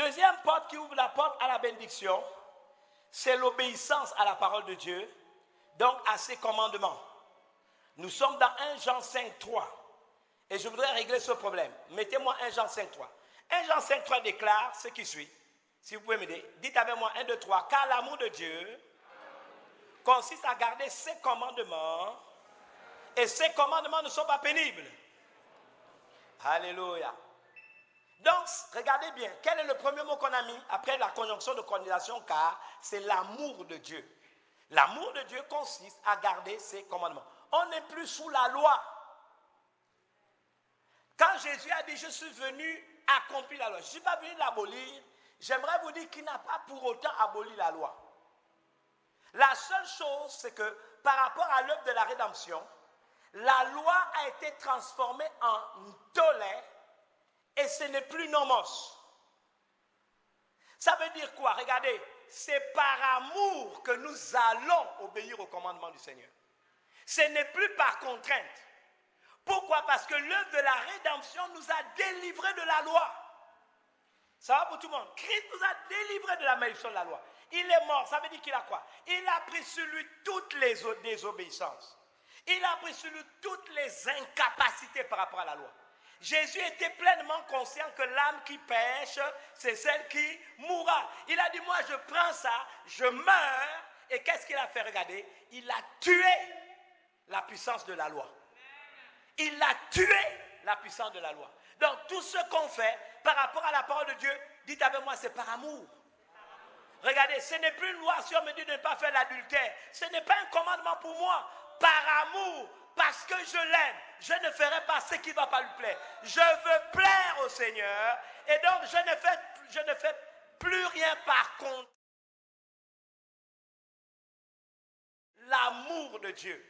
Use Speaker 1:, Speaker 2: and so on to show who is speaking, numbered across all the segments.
Speaker 1: Deuxième porte qui ouvre la porte à la bénédiction, c'est l'obéissance à la parole de Dieu, donc à ses commandements. Nous sommes dans 1 Jean 5, 3. Et je voudrais régler ce problème. Mettez-moi 1 Jean 5, 3. 1 Jean 5, 3 déclare ce qui suit. Si vous pouvez m'aider, dites avec moi 1, 2, 3. Car l'amour de Dieu consiste à garder ses commandements. Et ses commandements ne sont pas pénibles. Alléluia. Donc, regardez bien, quel est le premier mot qu'on a mis après la conjonction de coordination, car c'est l'amour de Dieu. L'amour de Dieu consiste à garder ses commandements. On n'est plus sous la loi. Quand Jésus a dit, je suis venu accomplir la loi, je ne suis pas venu l'abolir, j'aimerais vous dire qu'il n'a pas pour autant aboli la loi. La seule chose, c'est que par rapport à l'œuvre de la rédemption, la loi a été transformée en tolé et ce n'est plus nomos. Ça veut dire quoi? Regardez, c'est par amour que nous allons obéir au commandement du Seigneur. Ce n'est plus par contrainte. Pourquoi? Parce que l'œuvre de la rédemption nous a délivrés de la loi. Ça va pour tout le monde? Christ nous a délivrés de la malédiction de la loi. Il est mort, ça veut dire qu'il a quoi? Il a pris sur lui toutes les désobéissances. Il a pris sur lui toutes les incapacités par rapport à la loi. Jésus était pleinement conscient que l'âme qui pêche, c'est celle qui mourra. Il a dit, moi je prends ça, je meurs. Et qu'est-ce qu'il a fait? Regardez, il a tué la puissance de la loi. Il a tué la puissance de la loi. Donc tout ce qu'on fait par rapport à la parole de Dieu, dites avec moi, c'est par amour. Regardez, ce n'est plus une loi si on me dit de ne pas faire l'adultère. Ce n'est pas un commandement pour moi. Par amour, parce que je l'aime, je ne ferai pas ce qui ne va pas lui plaire. Je veux plaire au Seigneur et donc je ne fais plus rien par contre. L'amour de Dieu.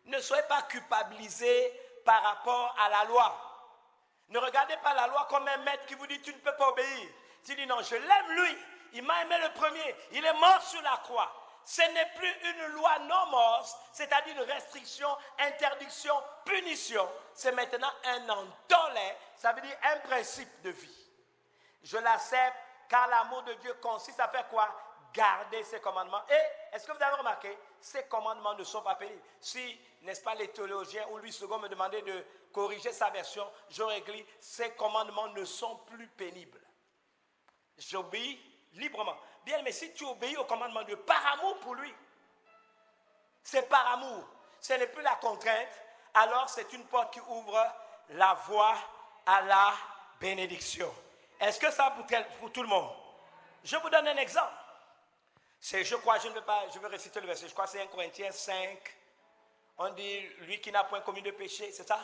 Speaker 1: Ne soyez pas culpabilisés par rapport à la loi. Ne regardez pas la loi comme un maître qui vous dit tu ne peux pas obéir. Tu dis non, je l'aime lui, il m'a aimé le premier, il est mort sur la croix. Ce n'est plus une loi nomos, c'est-à-dire une restriction, interdiction, punition. C'est maintenant un entolé, ça veut dire un principe de vie. Je l'accepte car l'amour de Dieu consiste à faire quoi? Garder ses commandements. Et, est-ce que vous avez remarqué, ces commandements ne sont pas pénibles. Si, n'est-ce pas, les théologiens ou Louis II me demandaient de corriger sa version, j'aurais dit, ces commandements ne sont plus pénibles. J'obéis librement. Bien, mais si tu obéis au commandement de Dieu par amour pour lui, c'est par amour, ce n'est plus la contrainte, alors c'est une porte qui ouvre la voie à la bénédiction. Est-ce que ça va pour tout le monde? Je vous donne un exemple. Je crois, je vais réciter le verset, je crois que c'est 1 Corinthiens 5. On dit, lui qui n'a point commis de péché, c'est ça?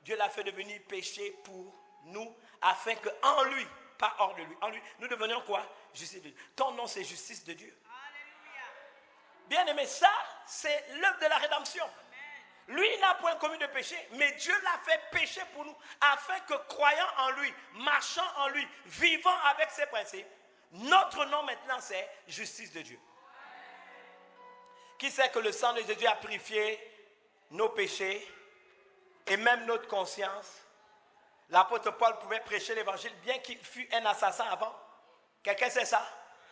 Speaker 1: Dieu l'a fait devenir péché pour nous, afin qu'en lui, pas hors de lui, en lui, nous devenions quoi? Justice de Dieu. Ton nom, c'est justice de Dieu. Alléluia. Bien aimé, ça, c'est l'œuvre de la rédemption. Amen. Lui, il n'a point commis de péché, mais Dieu l'a fait péché pour nous, afin que croyant en lui, marchant en lui, vivant avec ses principes, notre nom maintenant, c'est justice de Dieu. Amen. Qui sait que le sang de Jésus a purifié nos péchés et même notre conscience? L'apôtre Paul pouvait prêcher l'évangile bien qu'il fût un assassin avant. Quelqu'un sait ça?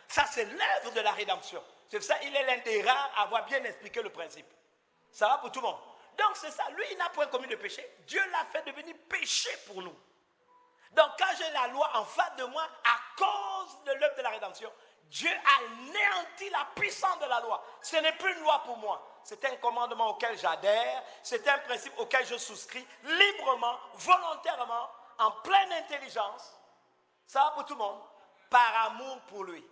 Speaker 1: Ça, c'est l'œuvre de la rédemption. C'est pour ça qu'il est l'un des rares à avoir bien expliqué le principe. Ça va pour tout le monde. Donc, c'est ça. Lui, il n'a point commis de péché. Dieu l'a fait devenir péché pour nous. Donc, quand j'ai la loi en face de moi, à cause de l'œuvre de la rédemption, Dieu a anéanti la puissance de la loi. Ce n'est plus une loi pour moi. C'est un commandement auquel j'adhère. C'est un principe auquel je souscris librement, volontairement, en pleine intelligence. Ça va pour tout le monde. Par amour pour lui.